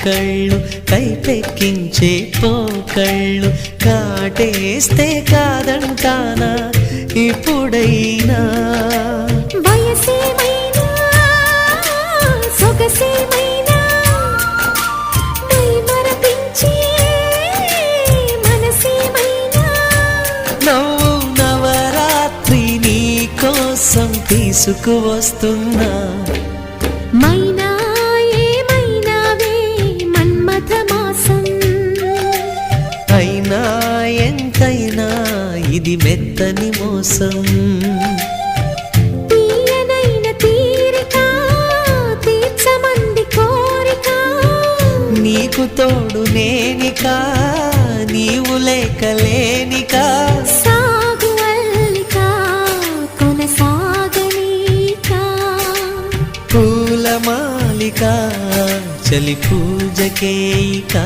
కళ్ళు కైపెక్కించే పోకళ్ళు కాటేస్తే కాదంటానా ఇప్పుడైనా వయసేమైనా సొగసేమైనా మరపించే మనసేమైనా నవ్వు నవరాత్రి నీ కోసం తీసుకువస్తున్నా మైనా ఏమైనావే మన్మథ మాసం అయినా ఎంతైనా ఇది మెత్తని మోసం తీయనైన తీరిక తీర్చమంది కోరిక నీకు తోడు నేనిక నీవు లేకలేనిక సాగు అల్లిక కొనసాగనీక పూల మాలిక చలి పూజకేయిక